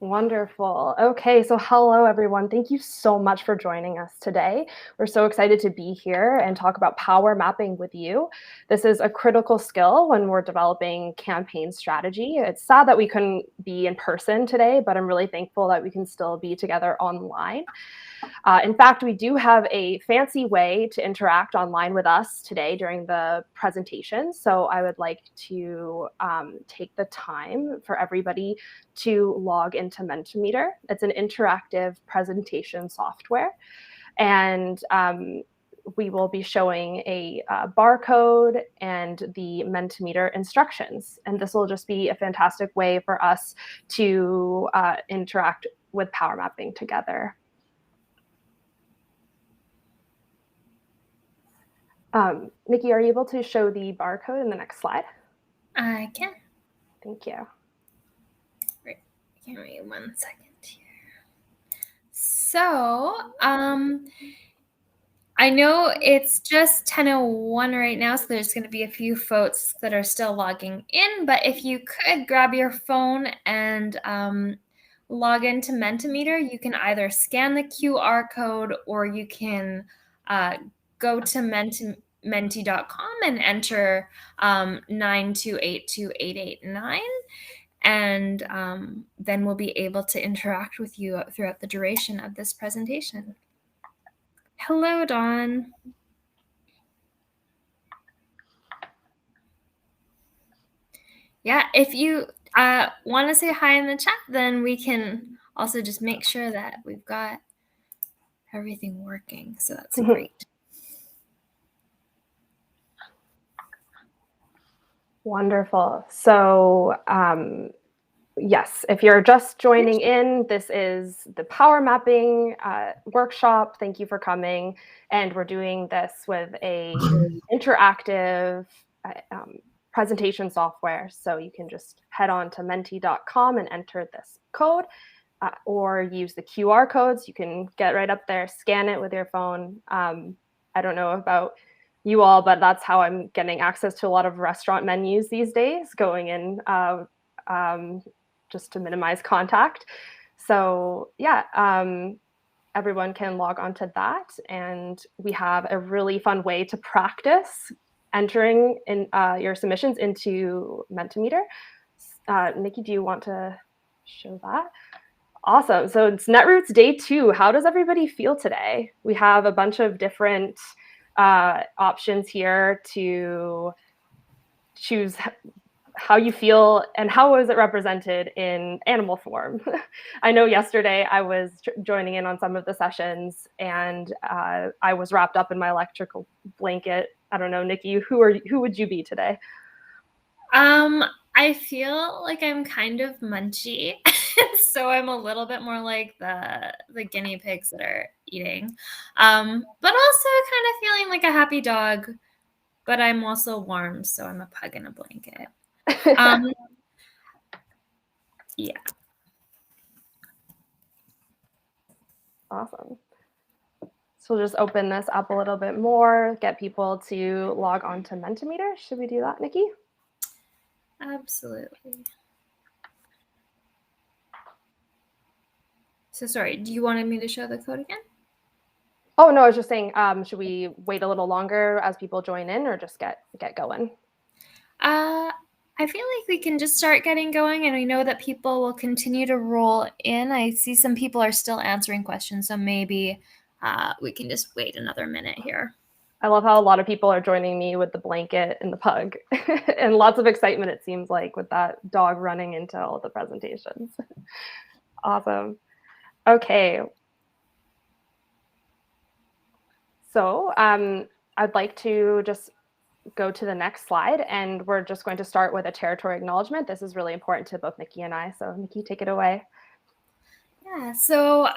Wonderful. Okay, so hello everyone. Thank you so much for joining us today. We're so excited to be here and talk about power mapping with you. This is a critical skill when we're developing campaign strategy. It's sad that we couldn't be in person today, but I'm really thankful that we can still be together online. In fact, we do have a fancy way to interact online with us today during the presentation. So I would like to take the time for everybody to log into Mentimeter. It's an interactive presentation software. And we will be showing a barcode and the Mentimeter instructions. And this will just be a fantastic way for us to interact with power mapping together. Nikki, are you able to show the barcode in the next slide? I can. Thank you. Right. Give me 1 second here. So, I know it's just 10:01 right now, so there's going to be a few folks that are still logging in. But if you could grab your phone and log into Mentimeter, you can either scan the QR code or you can go to menti.com and enter 9282889. And then we'll be able to interact with you throughout the duration of this presentation. Hello, Dawn. Yeah, if you want to say hi in the chat, then we can also just make sure that we've got everything working. So that's great. Wonderful. So yes, if you're just joining in, this is the power mapping workshop. Thank you for coming. And we're doing this with a interactive presentation software. So you can just head on to menti.com and enter this code or use the QR codes. You can get right up there, scan it with your phone. I don't know about you all, but that's how I'm getting access to a lot of restaurant menus these days, going in just to minimize contact. So yeah, everyone can log onto that. And we have a really fun way to practice entering in your submissions into Mentimeter. Nikki, do you want to show that? Awesome. So it's Netroots Day 2. How does everybody feel today? We have a bunch of different options here to choose how you feel and how is it represented in animal form. I know yesterday I was joining in on some of the sessions and I was wrapped up in my electrical blanket. I don't know, Nikki, who would you be today? I feel like I'm kind of munchy, so I'm a little bit more like the guinea pigs that are eating, but also kind of feeling like a happy dog, but I'm also warm, so I'm a pug in a blanket. Yeah. Awesome. So we'll just open this up a little bit more, get people to log on to Mentimeter. Should we do that, Nikki? Absolutely. So sorry, do you want me to show the code again? Oh, no, I was just saying, should we wait a little longer as people join in or just get going? I feel like we can just start getting going, and we know that people will continue to roll in. I see some people are still answering questions, so maybe we can just wait another minute here. I love how a lot of people are joining me with the blanket and the pug and lots of excitement, it seems like, with that dog running into all the presentations. Awesome. Okay. So I'd like to just go to the next slide, and we're just going to start with a territory acknowledgement. This is really important to both Nikki and I. So Nikki, take it away. Yeah, so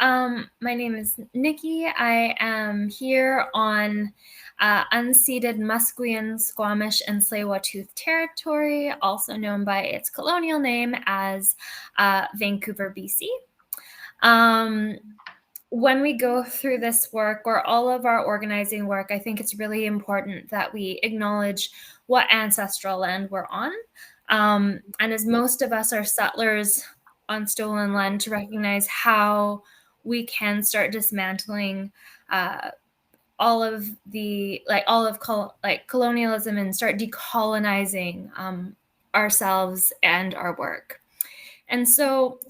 my name is Nikki. I am here on unceded Musqueam, Squamish, and Tsleil-Waututh territory, also known by its colonial name as Vancouver, BC. When we go through this work or all of our organizing work, I think it's really important that we acknowledge what ancestral land we're on. And as most of us are settlers on stolen land to recognize how we can start dismantling all of colonialism and start decolonizing ourselves and our work. And so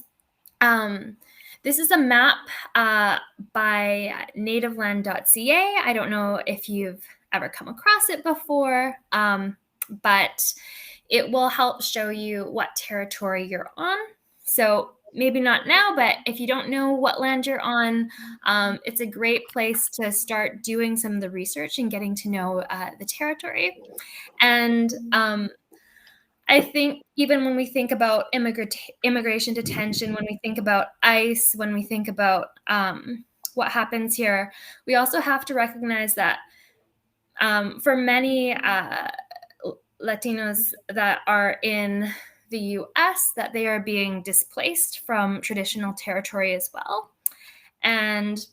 this is a map by nativeland.ca. I don't know if you've ever come across it before, but it will help show you what territory you're on. So maybe not now, but if you don't know what land you're on, it's a great place to start doing some of the research and getting to know the territory. And I think even when we think about immigration detention, when we think about ICE, when we think about what happens here, we also have to recognize that for many Latinos that are in the US, that they are being displaced from traditional territory as well, and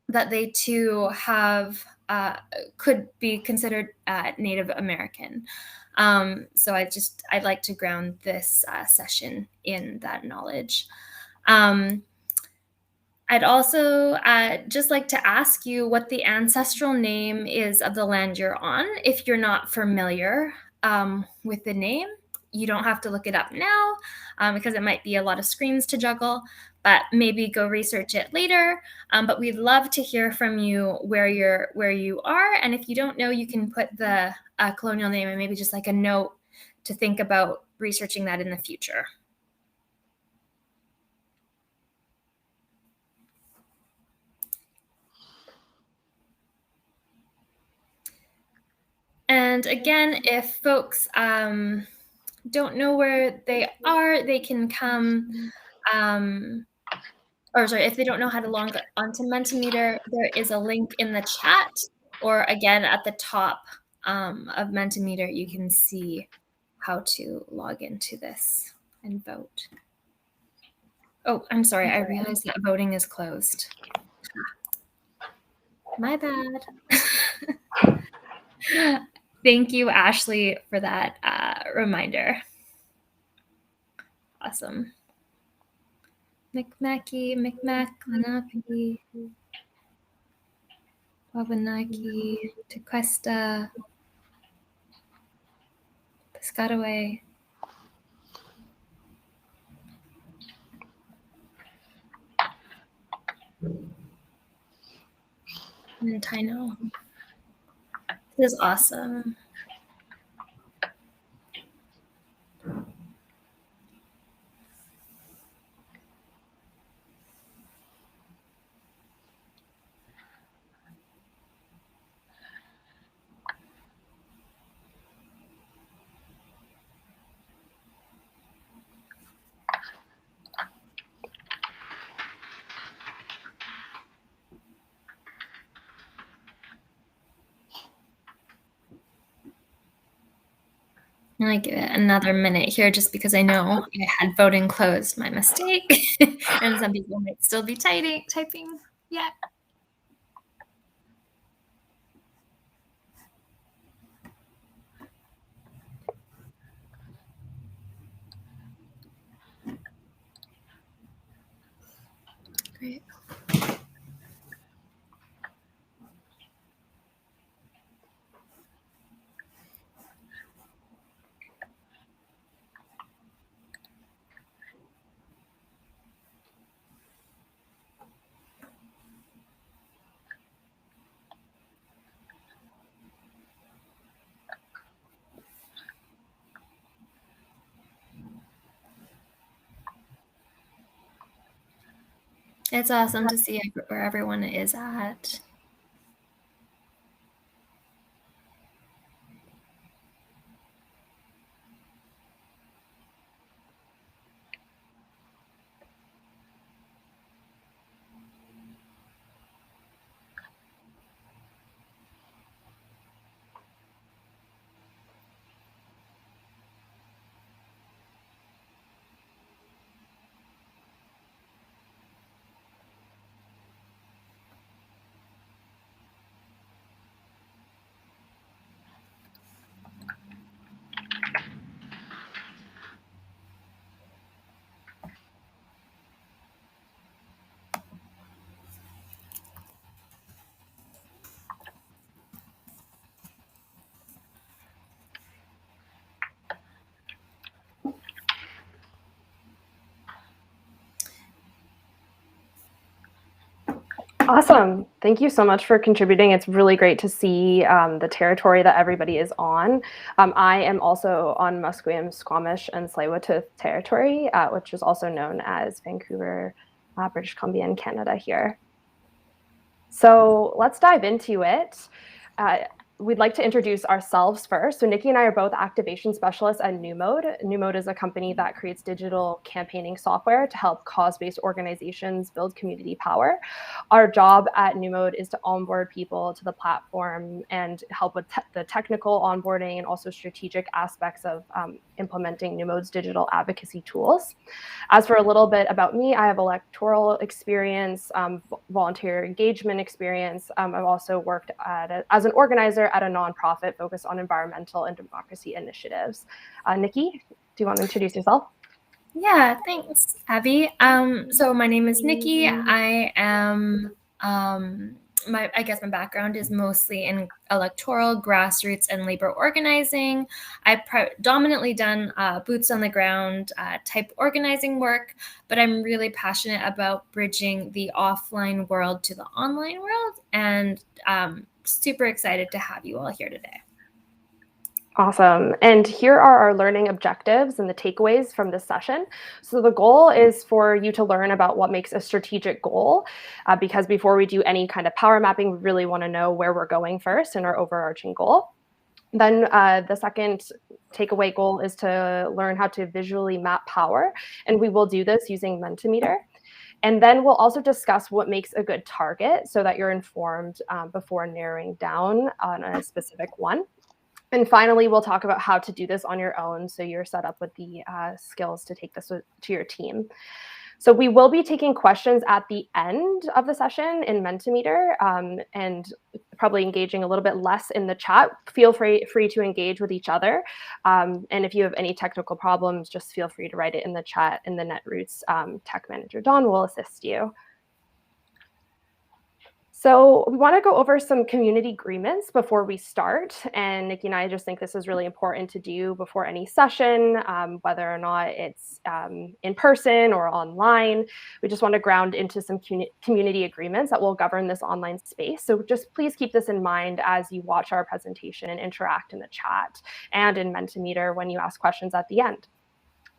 that they too have could be considered Native American. So I'd like to ground this session in that knowledge. I'd also just like to ask you what the ancestral name is of the land you're on. If you're not familiar with the name, you don't have to look it up now because it might be a lot of screens to juggle, but maybe go research it later. But we'd love to hear from you where you are. And if you don't know, you can put the colonial name and maybe just like a note to think about researching that in the future. And again, if folks don't know where they are, they can come, if they don't know how to log onto Mentimeter, there is a link in the chat, or again, at the top of Mentimeter, you can see how to log into this and vote. Oh, I'm sorry, I realized that voting is closed. My bad. Thank you, Ashley, for that reminder. Awesome. Micmaci, Micmac, Lenape, Wabanaki, Tequesta, Piscataway, and Taino. This is awesome. I'm gonna give it another minute here just because I know I had voting closed, my mistake. And some people might still be typing. Yeah. Great. It's awesome to see where everyone is at. Awesome. Thank you so much for contributing. It's really great to see the territory that everybody is on. I am also on Musqueam, Squamish, and Tsleil-Waututh territory, which is also known as Vancouver, British Columbia, and Canada here. So let's dive into it. We'd like to introduce ourselves first. So Nikki and I are both activation specialists at NewMode. NewMode is a company that creates digital campaigning software to help cause-based organizations build community power. Our job at NewMode is to onboard people to the platform and help with the technical onboarding and also strategic aspects of implementing NewMode's digital advocacy tools. As for a little bit about me, I have electoral experience, volunteer engagement experience. I've also worked as an organizer at a nonprofit focused on environmental and democracy initiatives. Nikki, do you want to introduce yourself? Yeah, thanks, Abby. So my name is Nikki. I am I guess my background is mostly in electoral, grassroots, and labor organizing. I've predominantly done boots on the ground type organizing work, but I'm really passionate about bridging the offline world to the online world, and super excited to have you all here today. Awesome. And here are our learning objectives and the takeaways from this session. So the goal is for you to learn about what makes a strategic goal, because before we do any kind of power mapping, we really want to know where we're going first and our overarching goal. Then the second takeaway goal is to learn how to visually map power. And we will do this using Mentimeter. And then we'll also discuss what makes a good target so that you're informed before narrowing down on a specific one. And finally, we'll talk about how to do this on your own so you're set up with the skills to take this to your team. So we will be taking questions at the end of the session in Mentimeter and probably engaging a little bit less in the chat. Feel free to engage with each other. And if you have any technical problems, just feel free to write it in the chat, and the Netroots tech manager, Dawn, will assist you. So we want to go over some community agreements before we start. And Nikki and I just think this is really important to do before any session, whether or not it's in person or online. We just want to ground into some community agreements that will govern this online space. So just please keep this in mind as you watch our presentation and interact in the chat and in Mentimeter when you ask questions at the end.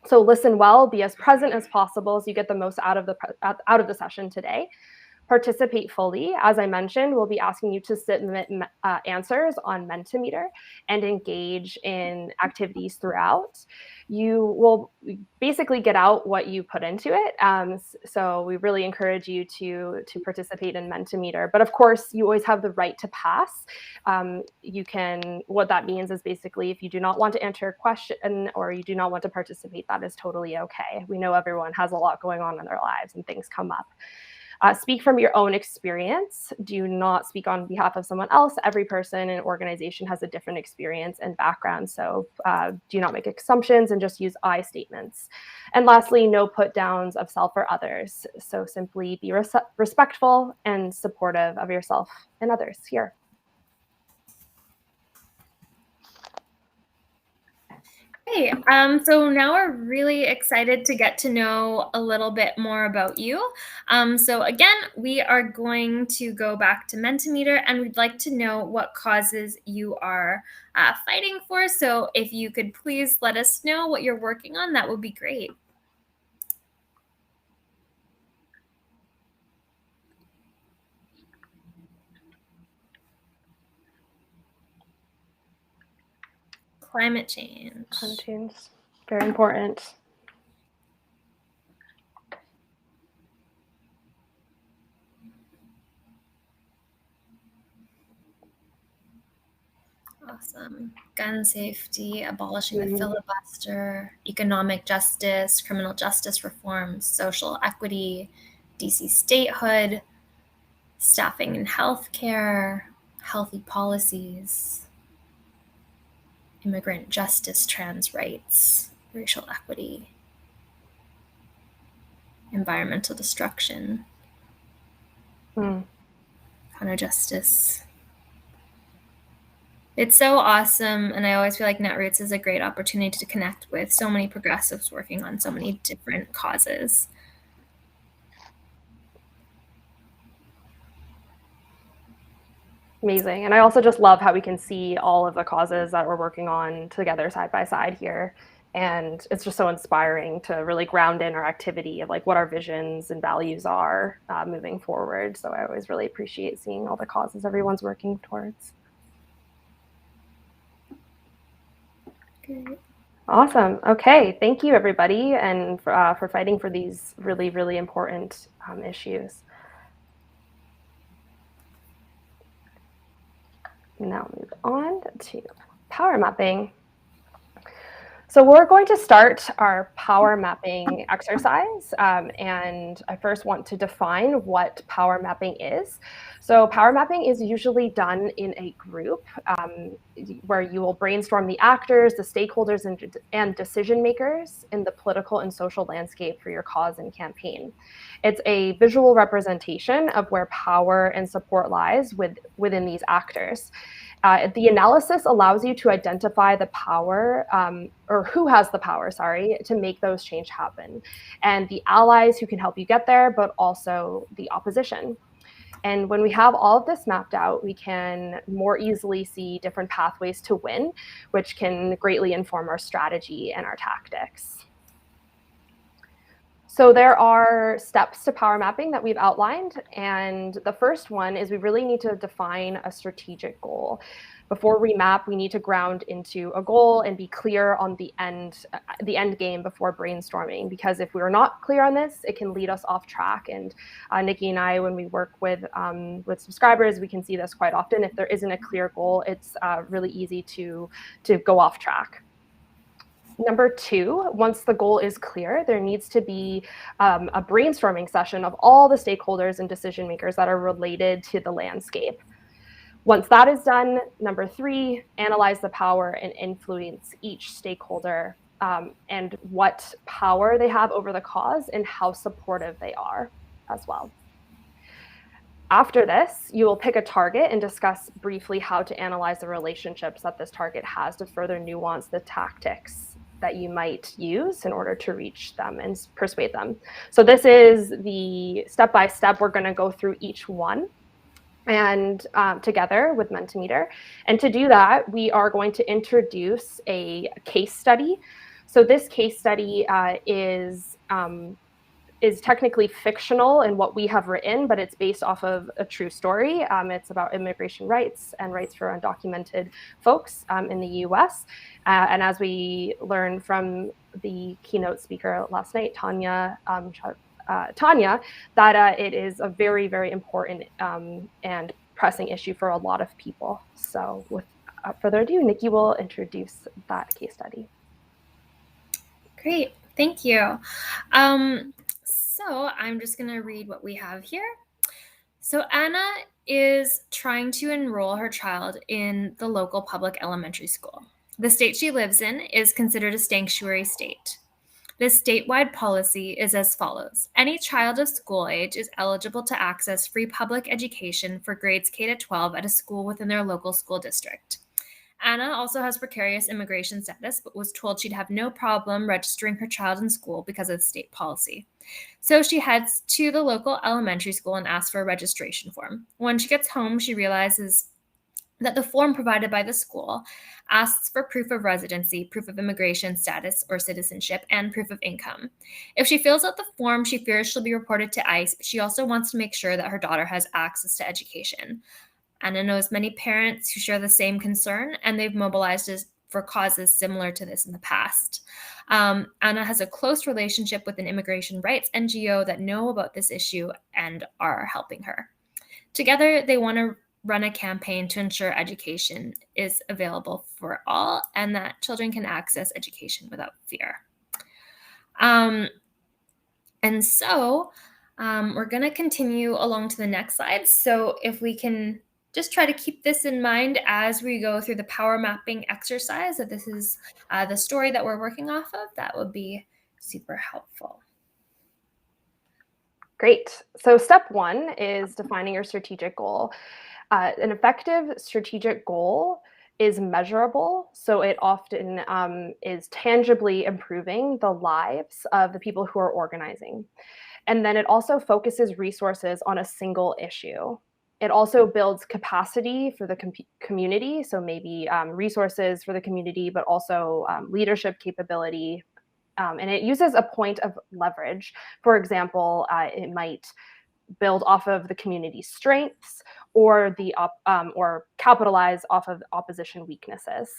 So listen well, be as present as possible so you get the most out of the session today. Participate fully. As I mentioned, we'll be asking you to submit answers on Mentimeter and engage in activities throughout. You will basically get out what you put into it. So we really encourage you to participate in Mentimeter. But of course, you always have the right to pass. What that means is basically if you do not want to answer a question or you do not want to participate, that is totally okay. We know everyone has a lot going on in their lives and things come up. Speak from your own experience. Do not speak on behalf of someone else. Every person and organization has a different experience and background. So do not make assumptions and just use I statements. And lastly, no put downs of self or others. So simply be respectful and supportive of yourself and others here. Hey, so now we're really excited to get to know a little bit more about you. So again, we are going to go back to Mentimeter, and we'd like to know what causes you are fighting for. So if you could please let us know what you're working on, that would be great. Climate change. Climate change, very important. Awesome. Gun safety, abolishing the filibuster, economic justice, criminal justice reforms, social equity, DC statehood, staffing in healthcare, healthy policies, immigrant justice, trans rights, racial equity, environmental destruction, counter justice. It's so awesome, and I always feel like Netroots is a great opportunity to connect with so many progressives working on so many different causes. Amazing. And I also just love how we can see all of the causes that we're working on together side by side here. And it's just so inspiring to really ground in our activity of like what our visions and values are moving forward. So I always really appreciate seeing all the causes everyone's working towards. Good. Awesome. Okay. Thank you, everybody, and for fighting for these really, really important issues. Now move on to power mapping. So we're going to start our power mapping exercise, and I first want to define what power mapping is. So power mapping is usually done in a group where you will brainstorm the actors, the stakeholders, and decision makers in the political and social landscape for your cause and campaign. It's a visual representation of where power and support lies within these actors. The analysis allows you to identify the power, or who has the power, sorry, to make those change happen, and the allies who can help you get there, but also the opposition. And when we have all of this mapped out, we can more easily see different pathways to win, which can greatly inform our strategy and our tactics. So there are steps to power mapping that we've outlined. And the first one is we really need to define a strategic goal. Before we map, we need to ground into a goal and be clear on the end game before brainstorming. Because if we're not clear on this, it can lead us off track. And Nikki and I, when we work with subscribers, we can see this quite often. If there isn't a clear goal, it's really easy to go off track. Number two, once the goal is clear, there needs to be a brainstorming session of all the stakeholders and decision makers that are related to the landscape. Once that is done, number three, analyze the power and influence each stakeholder and what power they have over the cause and how supportive they are as well. After this, you will pick a target and discuss briefly how to analyze the relationships that this target has to further nuance the tactics that you might use in order to reach them and persuade them. So this is the step-by-step. We're going to go through each one and together with Mentimeter. And to do that, we are going to introduce a case study. So this case study is technically fictional in what we have written, but it's based off of a true story. It's about immigration rights and rights for undocumented folks in the US. And as we learned from the keynote speaker last night, Tanya, that it is a very, very important and pressing issue for a lot of people. So without further ado, Nikki will introduce that case study. Great, thank you. So I'm just going to read what we have here. So Anna is trying to enroll her child in the local public elementary school. The state she lives in is considered a sanctuary state. This statewide policy is as follows. Any child of school age is eligible to access free public education for grades K to 12 at a school within their local school district. Anna also has precarious immigration status, but was told she'd have no problem registering her child in school because of the state policy. So she heads to the local elementary school and asks for a registration form. When she gets home, she realizes that the form provided by the school asks for proof of residency, proof of immigration status or citizenship, and proof of income. If she fills out the form, she fears she'll be reported to ICE, but she also wants to make sure that her daughter has access to education. Anna knows many parents who share the same concern, and they've mobilized for causes similar to this in the past. Anna has a close relationship with an immigration rights NGO that know about this issue and are helping her. Together, they want to run a campaign to ensure education is available for all and that children can access education without fear. And so we're going to continue along to the next slide. So if we can just try to keep this in mind as we go through the power mapping exercise, that this is the story that we're working off of, that would be super helpful. Great. So step one is defining your strategic goal. An effective strategic goal is measurable, so it often is tangibly improving the lives of the people who are organizing. And then it also focuses resources on a single issue. It also builds capacity for the community, so maybe resources for the community, but also leadership capability. And it uses a point of leverage. For example, it might build off of the community's strengths or or capitalize off of opposition weaknesses.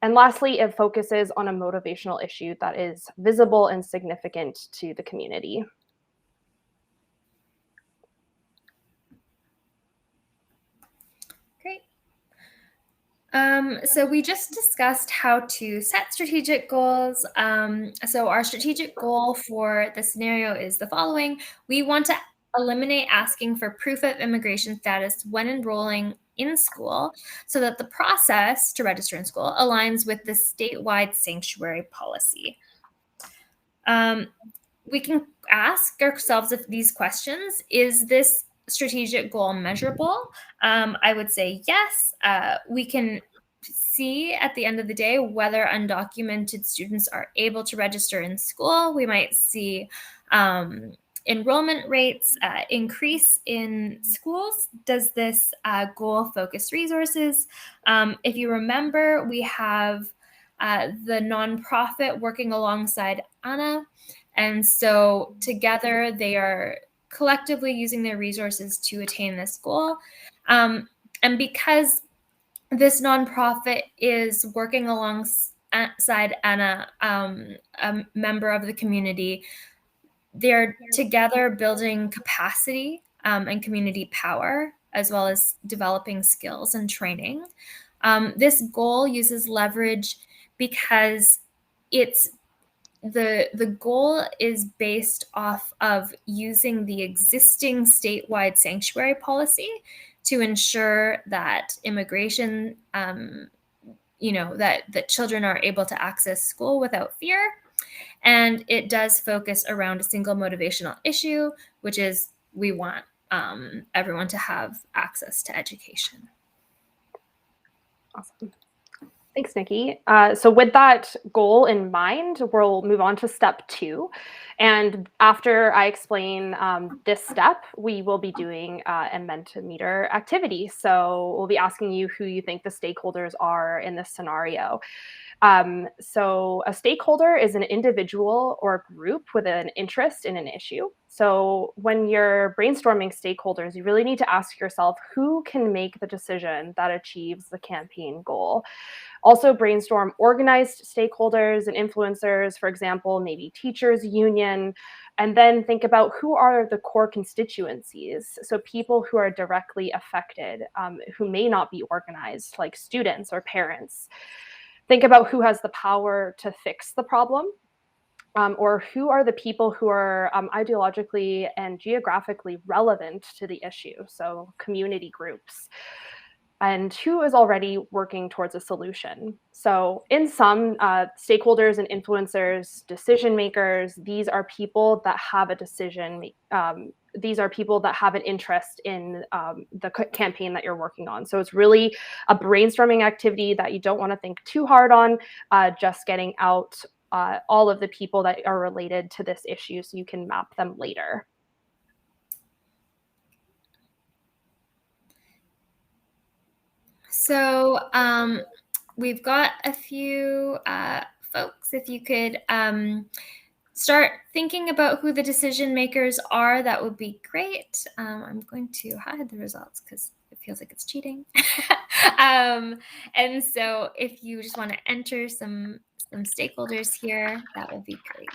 And lastly, it focuses on a motivational issue that is visible and significant to the community. Great. So we just discussed how to set strategic goals. So our strategic goal for the scenario is the following. We want to eliminate asking for proof of immigration status when enrolling in school so that the process to register in school aligns with the statewide sanctuary policy. We can ask ourselves if these questions, is this strategic goal measurable? I would say yes. We can see at the end of the day whether undocumented students are able to register in school. We might see enrollment rates increase in schools. Does this goal focus resources? If you remember, we have the nonprofit working alongside ANA. And so together they are collectively using their resources to attain this goal. And because this nonprofit is working alongside ANA, a member of the community, they're together building capacity and community power, as well as developing skills and training. This goal uses leverage because it's the goal is based off of using the existing statewide sanctuary policy to ensure that immigration, that children are able to access school without fear. And it does focus around a single motivational issue, which is we want everyone to have access to education. Awesome. Thanks, Nikki. So with that goal in mind, we'll move on to step 2. And after I explain this step, we will be doing a Mentimeter activity. So we'll be asking you who you think the stakeholders are in this scenario. So a stakeholder is an individual or group with an interest in an issue. So when you're brainstorming stakeholders, you really need to ask yourself who can make the decision that achieves the campaign goal. Also brainstorm organized stakeholders and influencers, for example, maybe teachers union, and then think about who are the core constituencies. So people who are directly affected, who may not be organized, like students or parents. Think about who has the power to fix the problem, or who are the people who are ideologically and geographically relevant to the issue, so community groups, and who is already working towards a solution. So in sum, stakeholders and influencers, decision makers, these are people that have a decision. These are people that have an interest in the campaign that you're working on. So it's really a brainstorming activity that you don't want to think too hard on, just getting out all of the people that are related to this issue so you can map them later. So we've got a few folks. If you could start thinking about who the decision makers are, that would be great. I'm going to hide the results because it feels like it's cheating. And so if you just want to enter some stakeholders here, that would be great.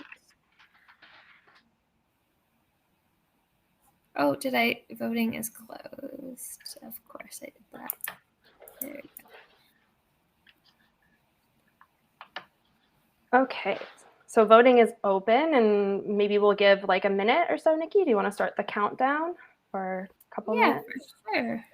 Oh, voting is closed. Of course I did that. There we go. Okay, so voting is open, and maybe we'll give like a minute or so. Nikki, do you want to start the countdown for a couple minutes? Yeah, for sure.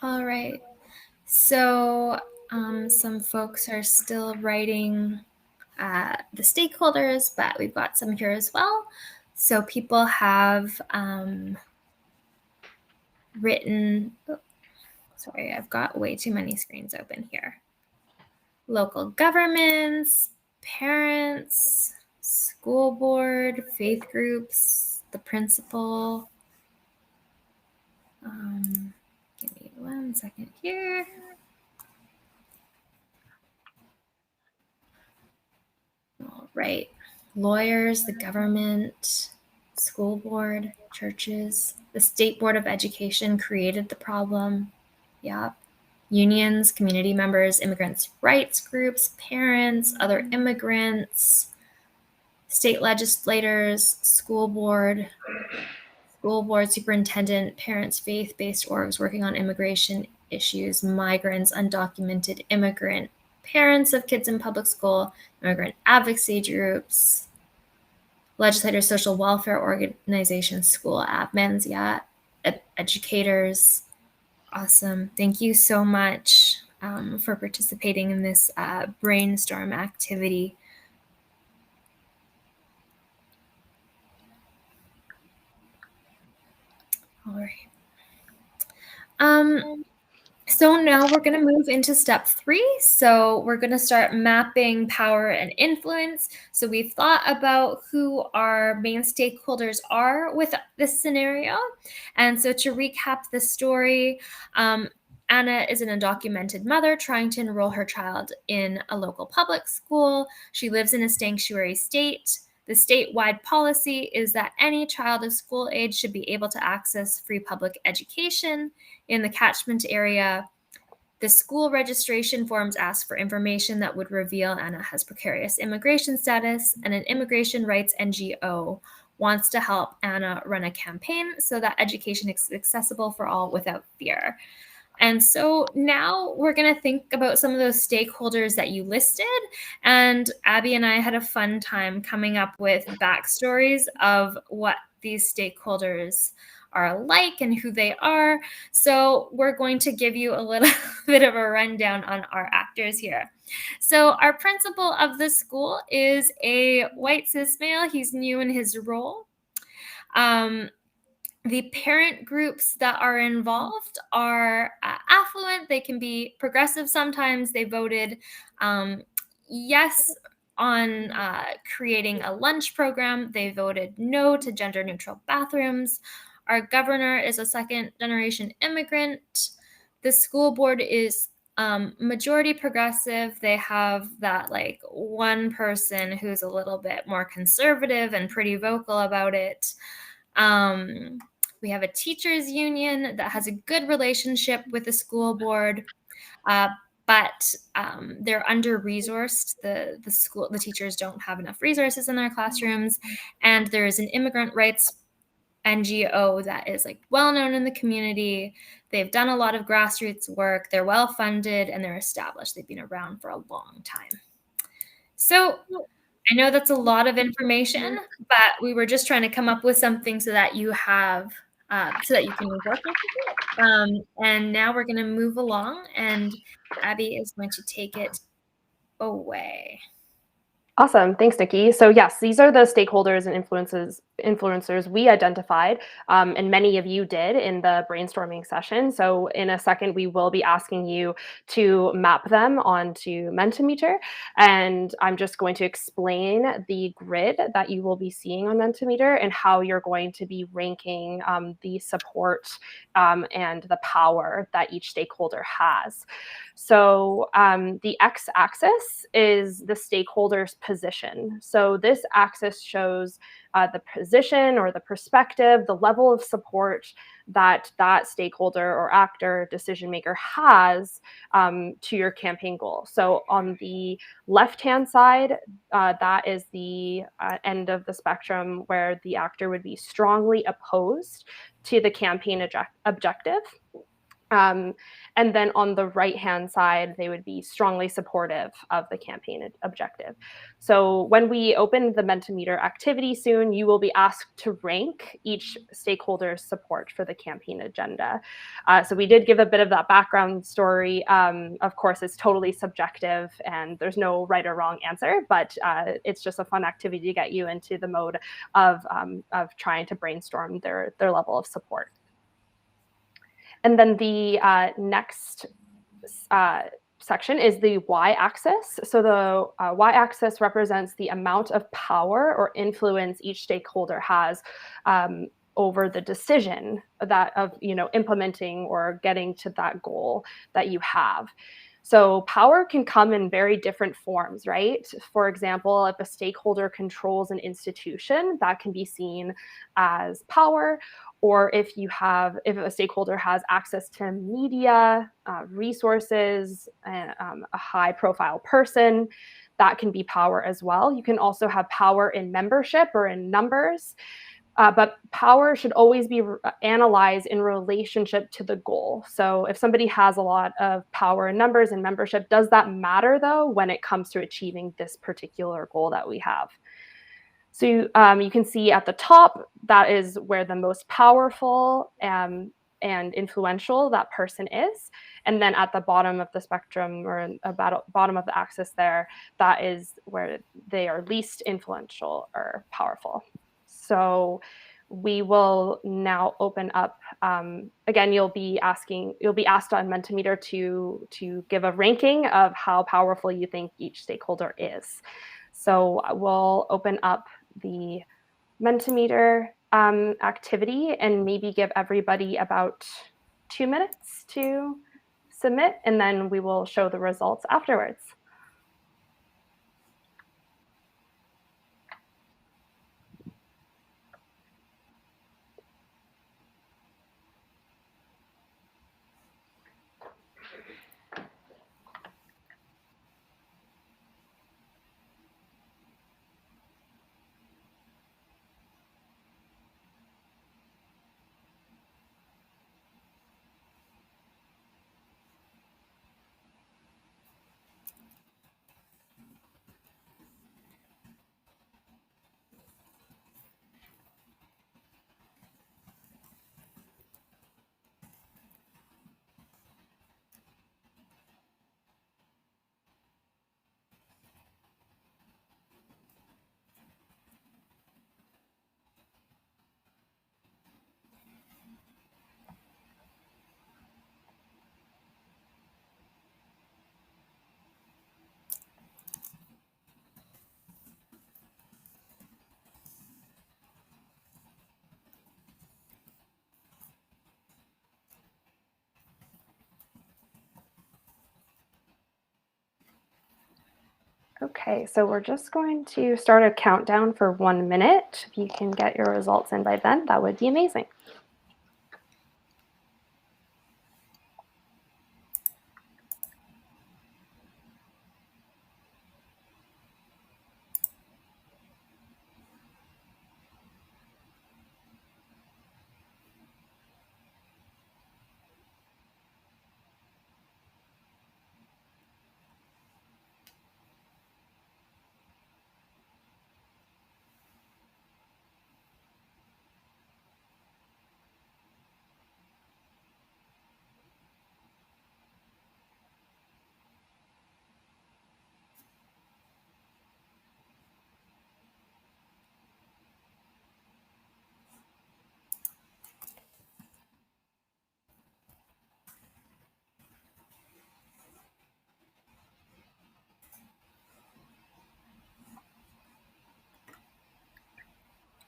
All right. So some folks are still writing the stakeholders, but we've got some here as well. So people have written, oh, sorry, I've got way too many screens open here. Local governments, parents, school board, faith groups, the principal. Give me 1 second here. All right. Lawyers, the government, school board, churches, the State Board of Education created the problem. Yeah. Unions, community members, immigrants' rights groups, parents, other immigrants, state legislators, school board superintendent, parents, faith-based orgs working on immigration issues, migrants, undocumented immigrant, parents of kids in public school, immigrant advocacy groups, legislators, social welfare organizations, school admins, educators. Awesome. Thank you so much for participating in this brainstorm activity. All right. So now we're going to move into step 3. So we're going to start mapping power and influence. So we've thought about who our main stakeholders are with this scenario. And so to recap the story, Anna is an undocumented mother trying to enroll her child in a local public school. She lives in a sanctuary state. The statewide policy is that any child of school age should be able to access free public education. In the catchment area, the school registration forms ask for information that would reveal Anna has precarious immigration status, and an immigration rights NGO wants to help Anna run a campaign so that education is accessible for all without fear. And so now we're going to think about some of those stakeholders that you listed. And Abby and I had a fun time coming up with backstories of what these stakeholders are like and who they are. So we're going to give you a little bit of a rundown on our actors here. So our principal of the school is a white cis male. He's new in his role. The parent groups that are involved are affluent. They can be progressive sometimes. They voted yes on creating a lunch program. They voted no to gender-neutral bathrooms. Our governor is a second-generation immigrant. The school board is majority progressive. They have that like one person who's a little bit more conservative and pretty vocal about it. We have a teachers union that has a good relationship with the school board, but they're under-resourced. The teachers don't have enough resources in their classrooms, and there is an immigrant rights NGO that is like well known in the community. They've done a lot of grassroots work. They're well funded and they're established. They've been around for a long time. So I know that's a lot of information, but we were just trying to come up with something so that you have, so that you can work with it. And now we're going to move along, and Abby is going to take it away. Awesome. Thanks, Nikki. So yes, these are the stakeholders and influencers we identified, and many of you did in the brainstorming session. So in a second, we will be asking you to map them onto Mentimeter. And I'm just going to explain the grid that you will be seeing on Mentimeter and how you're going to be ranking the support and the power that each stakeholder has. So the x-axis is the stakeholder's position. So this axis shows the position or the perspective, the level of support that that stakeholder or actor, decision maker has to your campaign goal. So on the left-hand side, that is the end of the spectrum where the actor would be strongly opposed to the campaign objective. And then on the right-hand side, they would be strongly supportive of the campaign objective. So when we open the Mentimeter activity soon, you will be asked to rank each stakeholder's support for the campaign agenda. So we did give a bit of that background story. Of course, it's totally subjective and there's no right or wrong answer, but it's just a fun activity to get you into the mode of trying to brainstorm their level of support. And then the next section is the y-axis. So the y-axis represents the amount of power or influence each stakeholder has over the decision that of implementing or getting to that goal that you have. So power can come in very different forms, right? For example, if a stakeholder controls an institution, that can be seen as power. Or if a stakeholder has access to media, resources, and a high-profile person, that can be power as well. You can also have power in membership or in numbers. But power should always be analyzed in relationship to the goal. So if somebody has a lot of power in numbers and membership, does that matter, though, when it comes to achieving this particular goal that we have? So you can see at the top, that is where the most powerful and influential that person is. And then at the bottom of the spectrum, or about bottom of the axis there, that is where they are least influential or powerful. So we will now open up. Again, you'll be asked on Mentimeter to give a ranking of how powerful you think each stakeholder is. So we'll open up the Mentimeter activity and maybe give everybody about 2 minutes to submit, and then we will show the results afterwards. Okay, so we're just going to start a countdown for 1 minute. If you can get your results in by then, that would be amazing.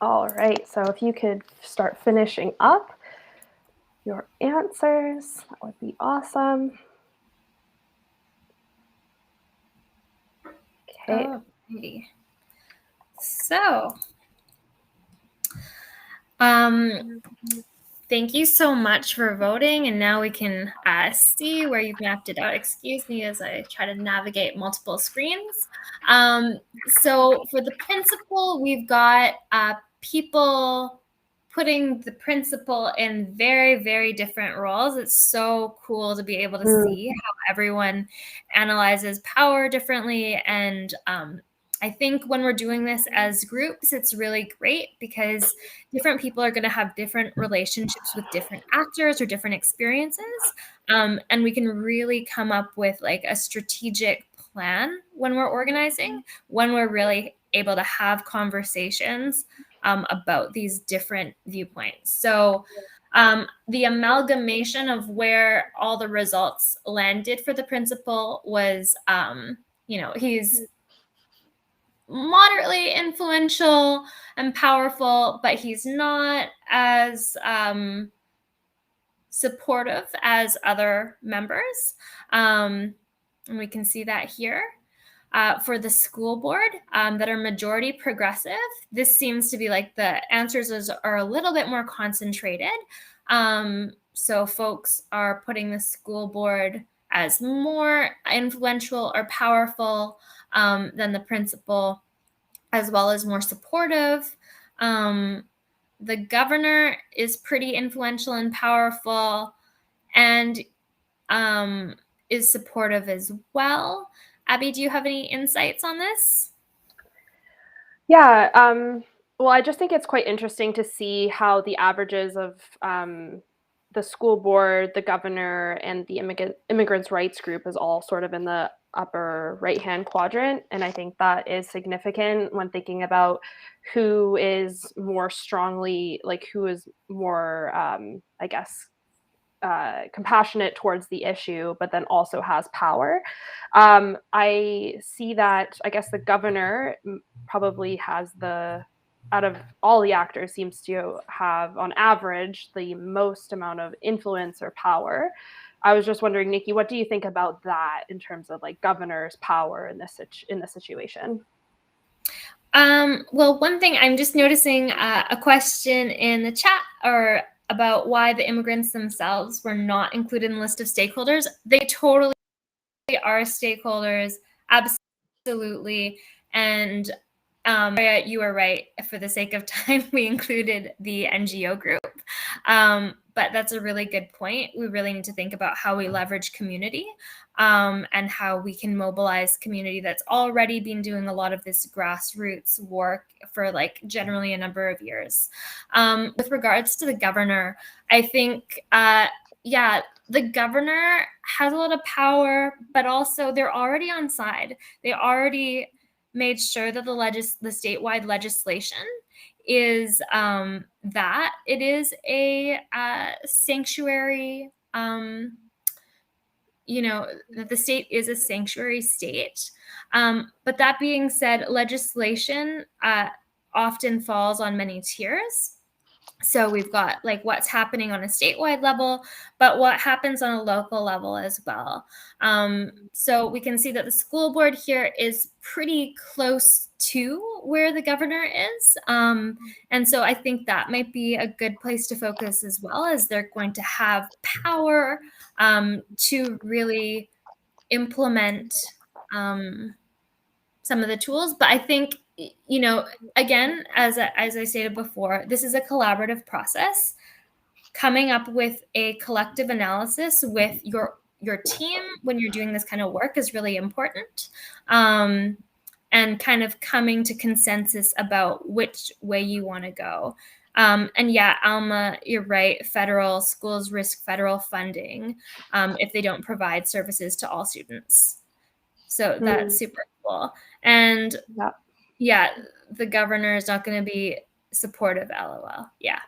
All right, so if you could start finishing up your answers, that would be awesome. Okay. Alrighty. So, thank you so much for voting, and now we can see where you've mapped it out. Excuse me as I try to navigate multiple screens. So for the principal, we've got people putting the principal in very, very different roles. It's so cool to be able to see how everyone analyzes power differently. And I think when we're doing this as groups, it's really great because different people are going to have different relationships with different actors or different experiences. And we can really come up with like a strategic plan when we're organizing, when we're really able to have conversations about these different viewpoints. So the amalgamation of where all the results landed for the principal was, he's moderately influential and powerful, but he's not as supportive as other members. And we can see that here. For the school board that are majority progressive, this seems to be like the answers are a little bit more concentrated. So folks are putting the school board as more influential or powerful than the principal, as well as more supportive. The governor is pretty influential and powerful, and is supportive as well. Abby, do you have any insights on this? Yeah, well, I just think it's quite interesting to see how the averages of the school board, the governor, and the immigrants' rights group is all sort of in the upper right-hand quadrant. And I think that is significant when thinking about who is more strongly, like who is more, I guess, compassionate towards the issue, but then also has power. I see that, I guess, the governor probably has out of all the actors, seems to have, on average, the most amount of influence or power. I was just wondering, Nikki, what do you think about that in terms of like governor's power in this situation? Well, one thing I'm just noticing a question in the chat or about why the immigrants themselves were not included in the list of stakeholders. They totally are stakeholders, absolutely. And you are right. For the sake of time, we included the NGO group. But that's a really good point. We really need to think about how we leverage community and how we can mobilize community that's already been doing a lot of this grassroots work for like generally a number of years. With regards to the governor, I think, the governor has a lot of power, but also they're already on side. They already made sure that the statewide legislation is that it is a sanctuary, that the state is a sanctuary state. But that being said, legislation often falls on many tiers. So we've got like what's happening on a statewide level, but what happens on a local level as well. So we can see that the school board here is pretty close to where the governor is. And so I think that might be a good place to focus as well, as they're going to have power to really implement some of the tools. But I think, again, as I stated before, this is a collaborative process. Coming up with a collective analysis with your team when you're doing this kind of work is really important. And kind of coming to consensus about which way you want to go. And yeah, Alma, you're right. Federal schools risk federal funding if they don't provide services to all students. So that's super cool. And yeah, the governor is not going to be supportive, LOL. Yeah.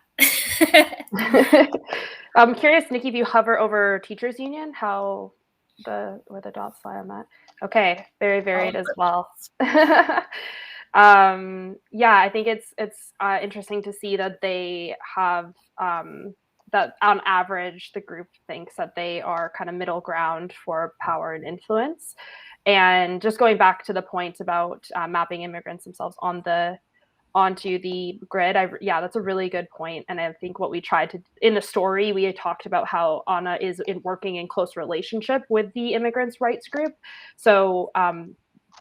I'm curious, Nikki, if you hover over teachers union, where the dots lie on that. Okay, very varied as well. Yeah, I think it's interesting to see that they have that on average the group thinks that they are kind of middle ground for power and influence. And just going back to the point about mapping immigrants themselves onto the grid, that's a really good point. And I think what we tried to, in the story, we had talked about how Anna is working in close relationship with the immigrants' rights group. So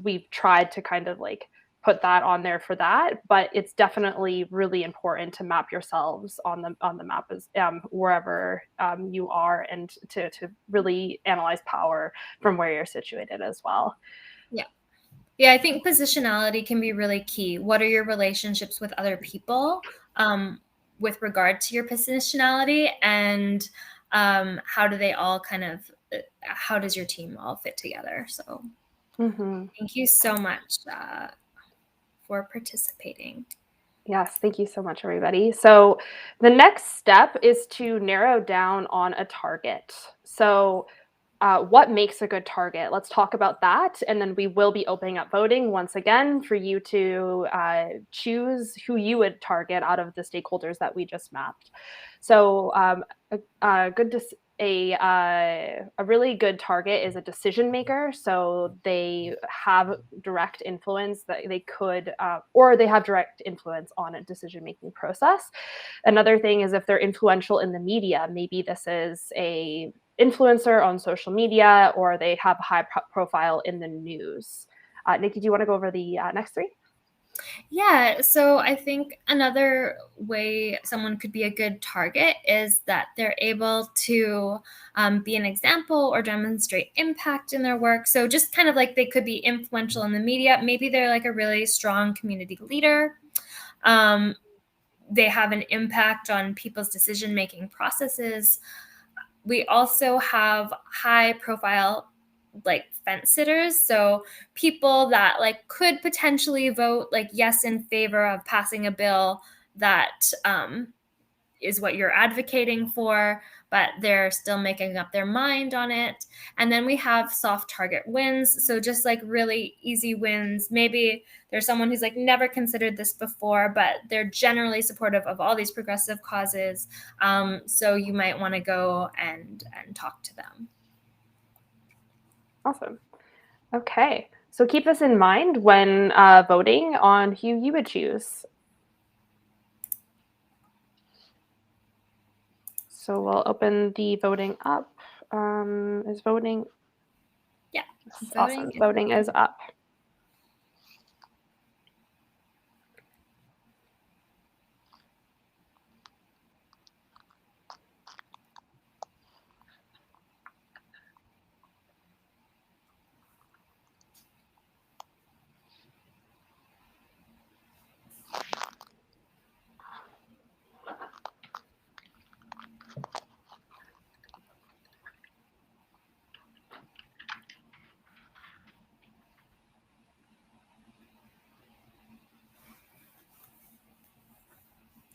we've tried to kind of like put that on there for that, but it's definitely really important to map yourselves on the map as wherever you are, and to really analyze power from where you're situated as well. Yeah, I think positionality can be really key. What are your relationships with other people with regard to your positionality, and how do they all how does your team all fit together? So thank you so much for participating. Yes, thank you so much, everybody. So the next step is to narrow down on a target. So what makes a good target? Let's talk about that. And then we will be opening up voting once again for you to choose who you would target out of the stakeholders that we just mapped. So a really good target is a decision maker. So they have direct influence that they could, or they have direct influence on a decision-making process. Another thing is if they're influential in the media, maybe this is a influencer on social media, or they have a high profile in the news. Nikki, do you want to go over the next three? Yeah, so I think another way someone could be a good target is that they're able to be an example or demonstrate impact in their work. So just kind of like they could be influential in the media. Maybe they're like a really strong community leader. They have an impact on people's decision-making processes. We also have high profile like fence sitters, so people that like could potentially vote like yes in favor of passing a bill that is what you're advocating for, but they're still making up their mind on it. And then we have soft target wins. So just like really easy wins. Maybe there's someone who's like never considered this before, but they're generally supportive of all these progressive causes. So you might want to go and talk to them. Awesome. Okay. So keep this in mind when voting on who you would choose. So we'll open the voting up. Is voting? Yeah. Awesome. Voting is up.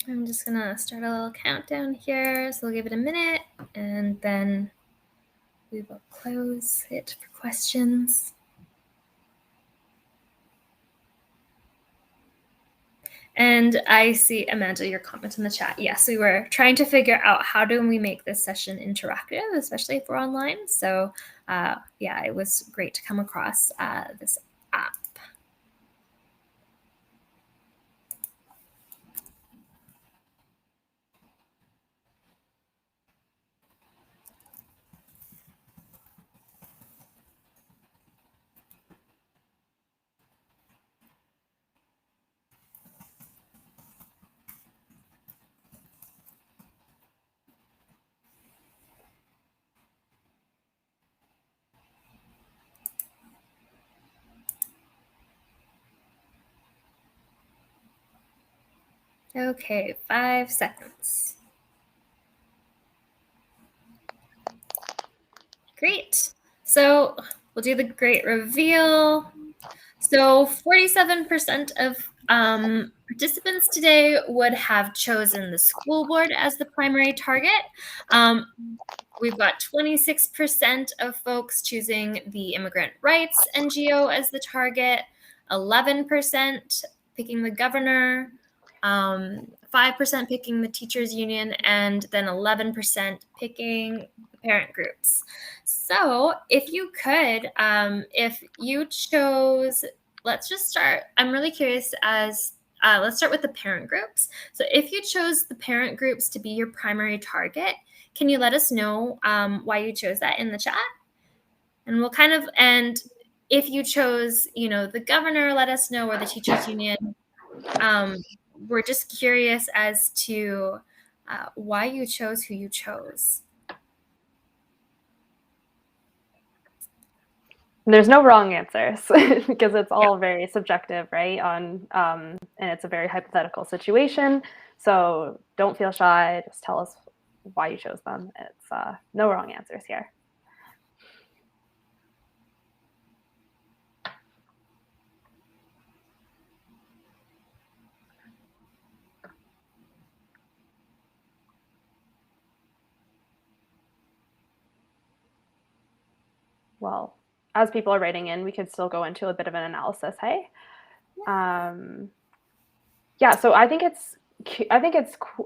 I'm just gonna start a little countdown here. So we'll give it a minute and then we will close it for questions. And I see, Amanda, your comment in the chat. Yes, we were trying to figure out how do we make this session interactive, especially if we're online. So yeah, it was great to come across this app. Okay, 5 seconds. Great. So we'll do the great reveal. So 47% of participants today would have chosen the school board as the primary target. We've got 26% of folks choosing the immigrant rights NGO as the target, 11% picking the governor, 5% picking the teachers union, and then 11% picking the parent groups. So if you could, if you chose, let's just start. I'm really curious as let's start with the parent groups. So if you chose the parent groups to be your primary target, can you let us know why you chose that in the chat? And we'll kind of, and if you chose, the governor, let us know, or the teachers union. We're just curious as to why you chose who you chose. There's no wrong answers because it's all very subjective, right? And it's a very hypothetical situation. So don't feel shy. Just tell us why you chose them. It's no wrong answers here. Well, as people are writing in, we could still go into a bit of an analysis. Hey, yeah. So I think it's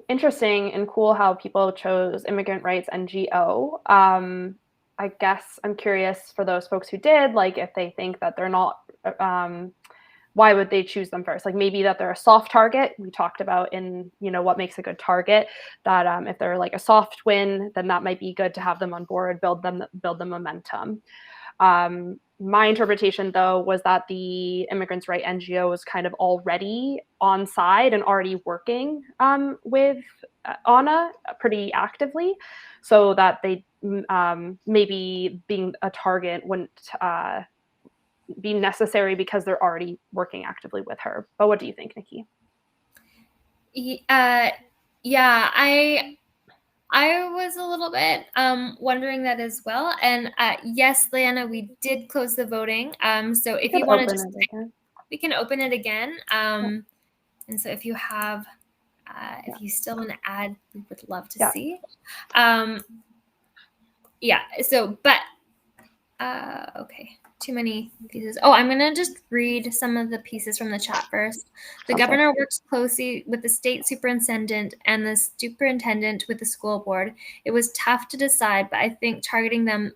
interesting and cool how people chose immigrant rights NGO. I guess I'm curious for those folks who did, like, if they think that they're not. Why would they choose them first? Like, maybe that they're a soft target. We talked about in, what makes a good target, that if they're like a soft win, then that might be good to have them on board, build the momentum. My interpretation, though, was that the Immigrants' Right NGO was kind of already on side and already working with Anna pretty actively, so that they maybe being a target wouldn't be necessary because they're already working actively with her. But what do you think, Nikki? Yeah, I was a little bit wondering that as well. And yes, Leanna, we did close the voting. So if you want to just, we can open it again. And so if you have, if you still want to add, we would love to see. Yeah. So, but okay, too many pieces. Oh, I'm gonna just read some of the pieces from the chat first. The governor works closely with the state superintendent and the superintendent with the school board. It was tough to decide, but I think targeting them,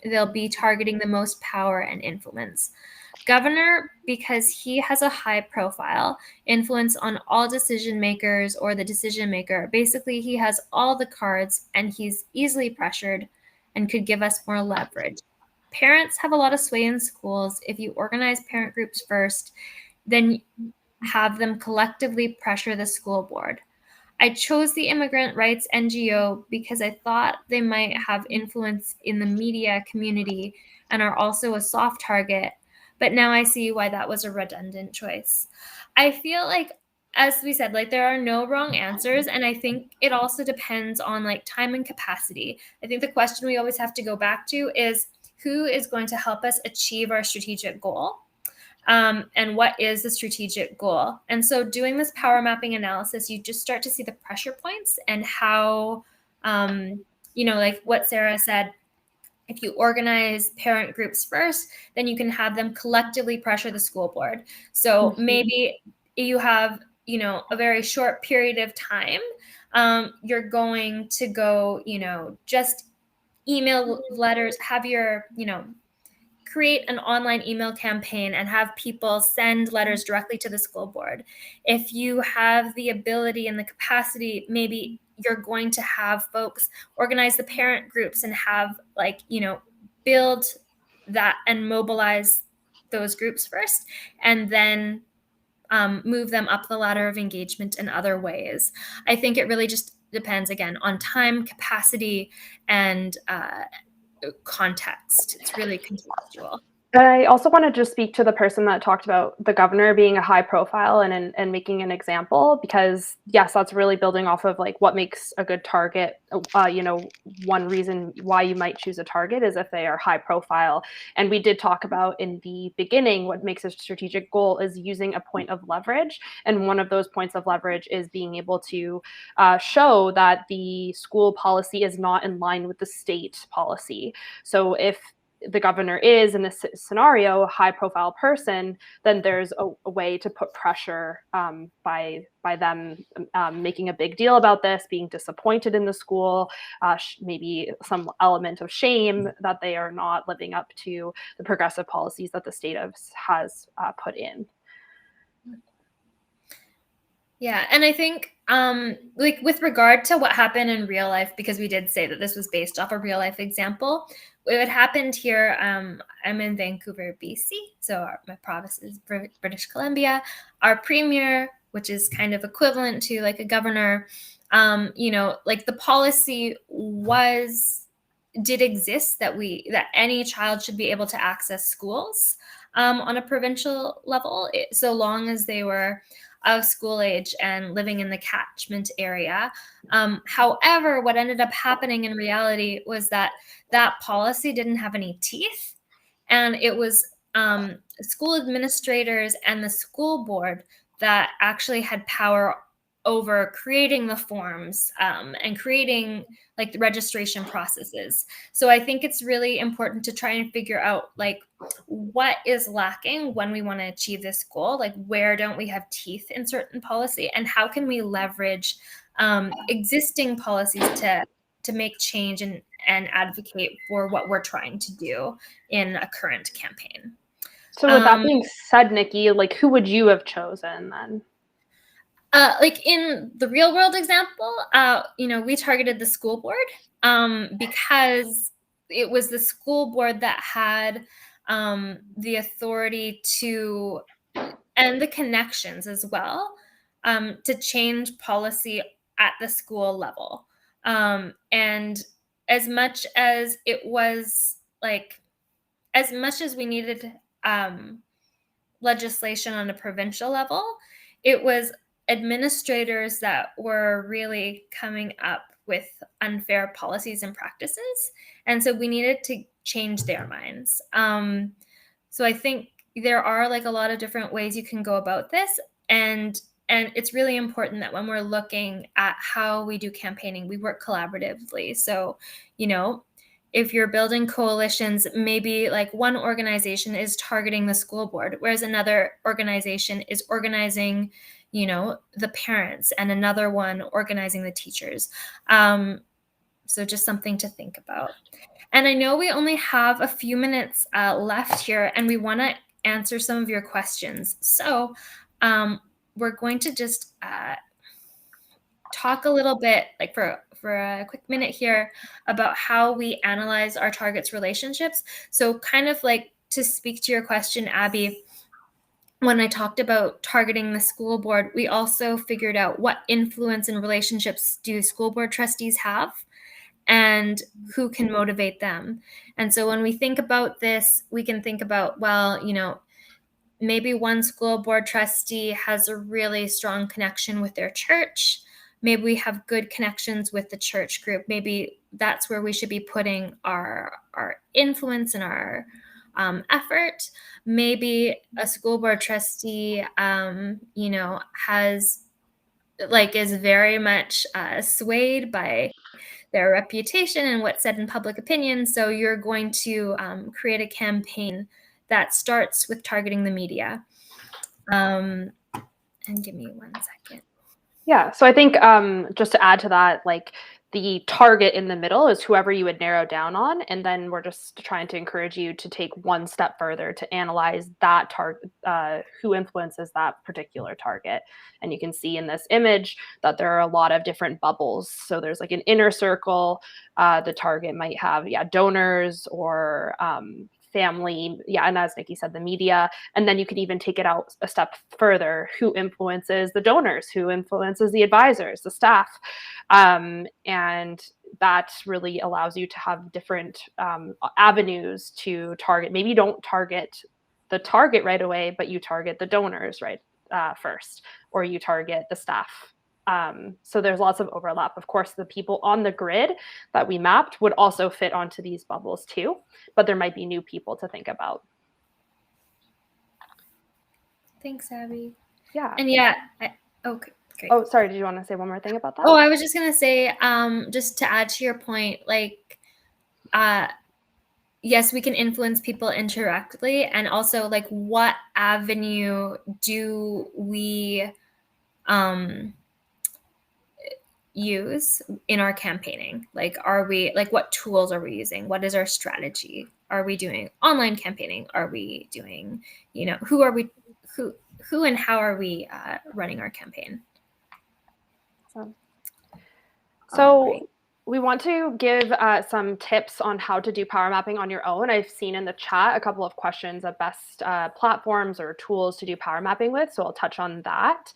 they'll be targeting the most power and influence. Governor, because he has a high profile, influence on all decision makers or the decision maker. Basically, he has all the cards and he's easily pressured and could give us more leverage. Parents have a lot of sway in schools. If you organize parent groups first, then have them collectively pressure the school board. I chose the Immigrant Rights NGO because I thought they might have influence in the media community and are also a soft target. But now I see why that was a redundant choice. I feel like, as we said, like, there are no wrong answers. And I think it also depends on like time and capacity. I think the question we always have to go back to is, who is going to help us achieve our strategic goal? And what is the strategic goal? And so doing this power mapping analysis, you just start to see the pressure points and how, like what Sarah said, if you organize parent groups first, then you can have them collectively pressure the school board. So maybe you have, a very short period of time. You're going to go, just email letters, have your, create an online email campaign and have people send letters directly to the school board. If you have the ability and the capacity, maybe you're going to have folks organize the parent groups and have build that and mobilize those groups first, and then move them up the ladder of engagement in other ways. I think it really just depends, again, on time, capacity, and context. It's really contextual. I also wanted to speak to the person that talked about the governor being a high profile and making an example, because yes, that's really building off of like what makes a good target. One reason why you might choose a target is if they are high profile. And we did talk about in the beginning, what makes a strategic goal is using a point of leverage. And one of those points of leverage is being able to show that the school policy is not in line with the state policy. So if the governor is, in this scenario, a high profile person, then there's a way to put pressure by them making a big deal about this, being disappointed in the school, maybe some element of shame that they are not living up to the progressive policies that the state has put in. Yeah, and I think with regard to what happened in real life, because we did say that this was based off a real life example, it happened here. I'm in Vancouver, BC, so my province is British Columbia. Our premier, which is kind of equivalent to like a governor, like the policy did exist that any child should be able to access schools on a provincial level, so long as they were of school age and living in the catchment area. However, what ended up happening in reality was that policy didn't have any teeth, and it was school administrators and the school board that actually had power over creating the forms and creating like the registration processes. So I think it's really important to try and figure out like what is lacking when we want to achieve this goal, like where don't we have teeth in certain policy, and how can we leverage existing policies to make change and advocate for what we're trying to do in a current campaign. So with that being said, Nikki, like who would you have chosen then? Like in the real world example, we targeted the school board because it was the school board that had the authority to, and the connections as well, to change policy at the school level. And as much as it was like, as much as we needed legislation on a provincial level, it was administrators that were really coming up with unfair policies and practices. And so we needed to change their minds. So I think there are like a lot of different ways you can go about this. And it's really important that when we're looking at how we do campaigning, we work collaboratively. So, if you're building coalitions, maybe like one organization is targeting the school board, whereas another organization is organizing, the parents, and another one organizing the teachers. So just something to think about. And I know we only have a few minutes left here, and we want to answer some of your questions. So we're going to just talk a little bit, like for a quick minute here, about how we analyze our targets' relationships. So kind of like to speak to your question, Abby, when I talked about targeting the school board, we also figured out what influence and relationships do school board trustees have and who can motivate them. And so when we think about this, we can think about, well, maybe one school board trustee has a really strong connection with their church. Maybe we have good connections with the church group. Maybe that's where we should be putting our influence and our effort. Maybe a school board trustee, has is very much swayed by their reputation and what's said in public opinion. So you're going to create a campaign that starts with targeting the media. And give me 1 second. Yeah, so I think just to add to that, like the target in the middle is whoever you would narrow down on, and then we're just trying to encourage you to take one step further to analyze that target, who influences that particular target. And you can see in this image that there are a lot of different bubbles. So there's like an inner circle. The target might have, donors or family, and as Nikki said, the media. And then you could even take it out a step further. Who influences the donors? Who influences the advisors, the staff? And that really allows you to have different avenues to target. Maybe you don't target the target right away, but you target the donors first, or you target the staff. So there's lots of overlap. Of course, the people on the grid that we mapped would also fit onto these bubbles too, but there might be new people to think about. Thanks, Abby. Yeah. And okay, great. Oh, sorry. Did you want to say one more thing about that? Oh, I was just going to say, just to add to your point, yes, we can influence people indirectly. And also, like, what avenue do we use in our campaigning? Like, what tools are we using? What is our strategy? Are we doing online campaigning? Are we doing, who and how are we running our campaign? So We want to give some tips on how to do power mapping on your own. I've seen in the chat a couple of questions of best platforms or tools to do power mapping with, so I'll touch on that.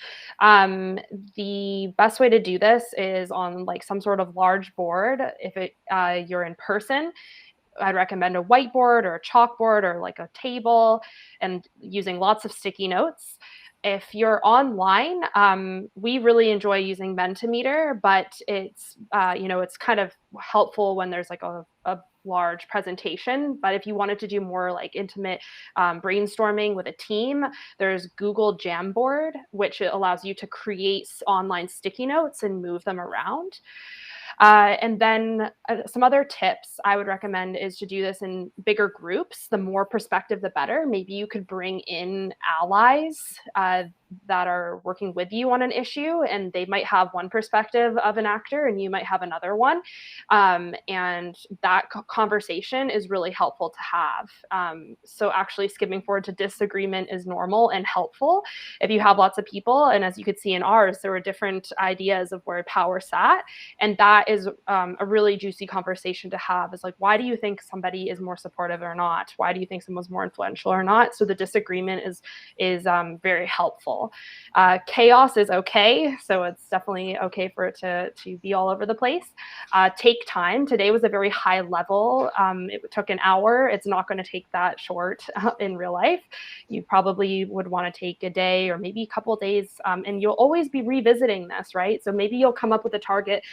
The best way to do this is on like some sort of large board. If you're in person, I'd recommend a whiteboard or a chalkboard or like a table, and using lots of sticky notes. If you're online, we really enjoy using Mentimeter, but it's it's kind of helpful when there's like a large presentation. But if you wanted to do more like intimate brainstorming with a team, there's Google Jamboard, which allows you to create online sticky notes and move them around. And then some other tips I would recommend is to do this in bigger groups. The more perspective, the better. Maybe you could bring in allies that are working with you on an issue, and they might have one perspective of an actor and you might have another one. And that conversation is really helpful to have. So actually skipping forward to disagreement is normal and helpful. If you have lots of people, and as you could see in ours, there were different ideas of where power sat, and that is a really juicy conversation to have. Is like, why do you think somebody is more supportive or not? Why do you think someone's more influential or not? So the disagreement is very helpful. Chaos is okay, so it's definitely okay for it to be all over the place. Take time. Today was a very high level. It took an hour. It's not going to take that short in real life. You probably would want to take a day or maybe a couple of days, and you'll always be revisiting this, right? So maybe you'll come up with a target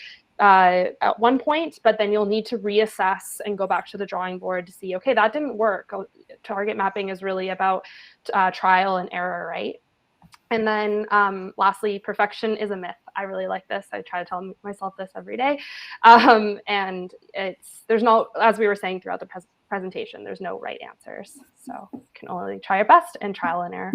at one point, but then you'll need to reassess and go back to the drawing board to see, okay, that didn't work. Target mapping is really about trial and error, right? And then lastly, perfection is a myth. I really like this. I try to tell myself this every day. And there's no, as we were saying throughout the presentation, there's no right answers. So you can only try your best and trial and error.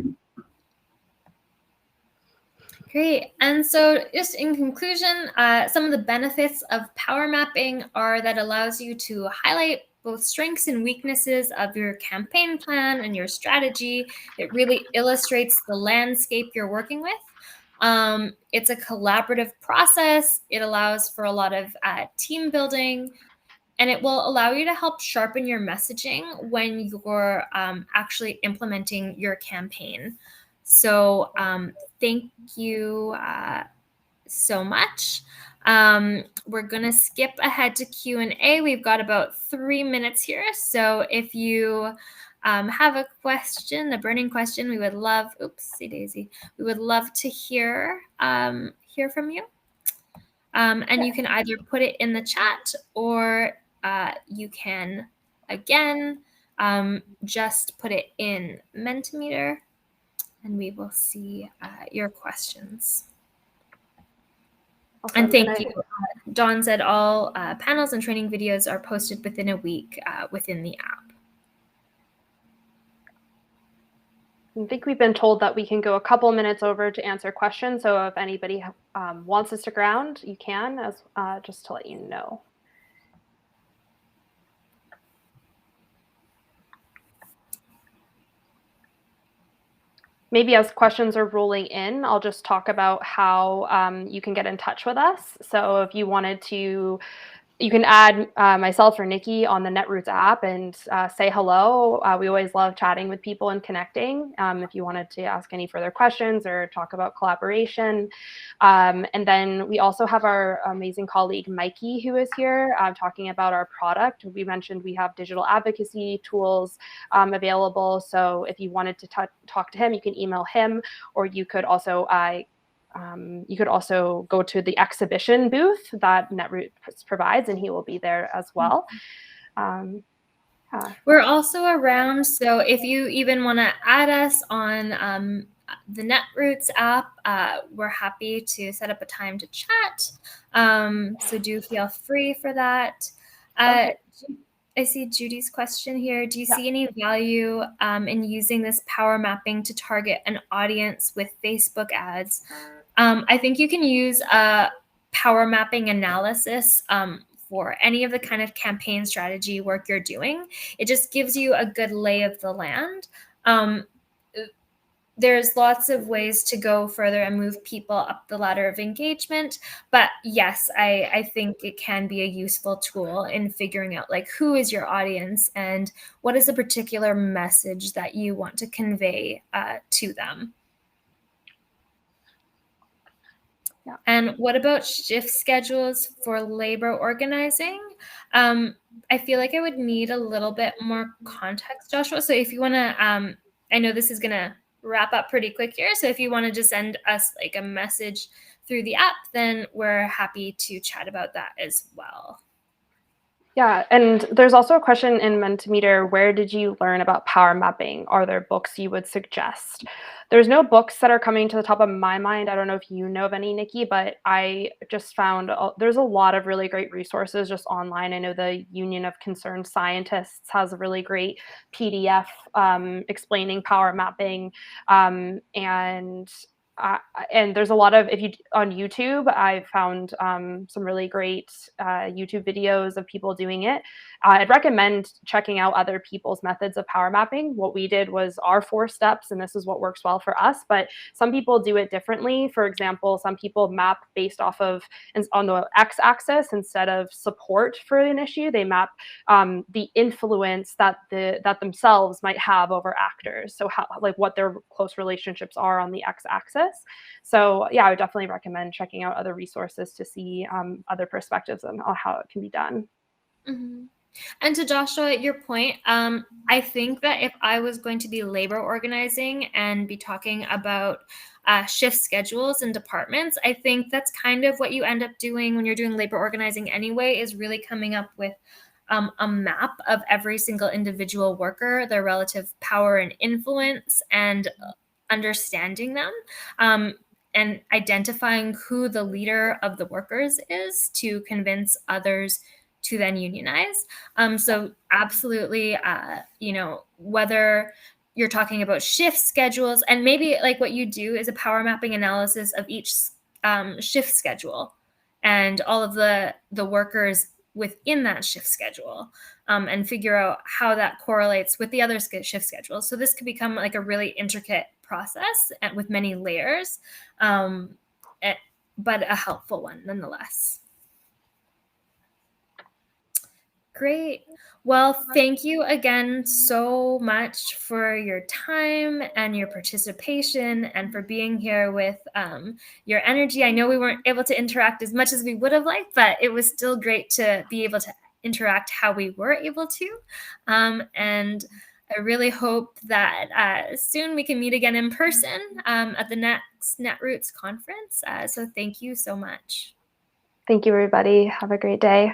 Great. And so just in conclusion, some of the benefits of power mapping are that it allows you to highlight both strengths and weaknesses of your campaign plan and your strategy. It really illustrates the landscape you're working with. It's a collaborative process. It allows for a lot of team building, and it will allow you to help sharpen your messaging when you're actually implementing your campaign. So thank you so much. We're going to skip ahead to Q&A. We've got about 3 minutes here. So if you have a question, a burning question, we would love, oopsie daisy, we would love to hear from you. And you can either put it in the chat, or you can, again, just put it in Mentimeter, and we will see your questions. Awesome. And thank you. Dawn said all panels and training videos are posted within a week within the app. I think we've been told that we can go a couple minutes over to answer questions. So if anybody wants to stick around, you can, as just to let you know. Maybe as questions are rolling in, I'll just talk about how you can get in touch with us. So if you wanted to, you can add myself or Nikki on the Netroots app and say hello. We always love chatting with people and connecting. If you wanted to ask any further questions or talk about collaboration. And then we also have our amazing colleague, Mikey, who is here talking about our product. We mentioned we have digital advocacy tools available. So if you wanted to talk to him, you can email him, or you could also go to the exhibition booth that Netroots provides, and he will be there as well. We're also around, so if you even want to add us on the Netroots app, we're happy to set up a time to chat. So do feel free for that. Okay. I see Judy's question here. Do you see any value in using this power mapping to target an audience with Facebook ads? I think you can use a power mapping analysis for any of the kind of campaign strategy work you're doing. It just gives you a good lay of the land. there's lots of ways to go further and move people up the ladder of engagement. But yes, I think it can be a useful tool in figuring out like who is your audience and what is a particular message that you want to convey to them. Yeah. And what about shift schedules for labor organizing? I feel like I would need a little bit more context, Joshua. So if you want to, I know this is going to wrap up pretty quick here. So if you want to just send us like a message through the app, then we're happy to chat about that as well. Yeah, and there's also a question in Mentimeter, where did you learn about power mapping? Are there books you would suggest? There's no books that are coming to the top of my mind. I don't know if you know of any, Nikki, but I just found there's a lot of really great resources just online. I know the Union of Concerned Scientists has a really great PDF explaining power mapping, and there's a lot of, if you on YouTube, I've found some really great YouTube videos of people doing it. I'd recommend checking out other people's methods of power mapping. What we did was our 4 steps, and this is what works well for us. But some people do it differently. For example, some people map based off of on the x-axis instead of support for an issue. They map the influence that themselves might have over actors. So how, like, what their close relationships are on the x-axis. So yeah, I would definitely recommend checking out other resources to see other perspectives on how it can be done. Mm-hmm. And to Joshua, at your point, I think that if I was going to be labor organizing and be talking about shift schedules and departments, I think that's kind of what you end up doing when you're doing labor organizing anyway, is really coming up with a map of every single individual worker, their relative power and influence, and understanding them. And identifying who the leader of the workers is to convince others to then unionize. So absolutely, whether you're talking about shift schedules, and maybe like what you do is a power mapping analysis of each shift schedule and all of the workers within that shift schedule, and figure out how that correlates with the other shift schedules. So this could become like a really intricate process with many layers, but a helpful one nonetheless. Great. Well, thank you again so much for your time and your participation and for being here with your energy. I know we weren't able to interact as much as we would have liked, but it was still great to be able to interact how we were able to. And I really hope that soon we can meet again in person at the next Netroots conference. So thank you so much. Thank you, everybody. Have a great day.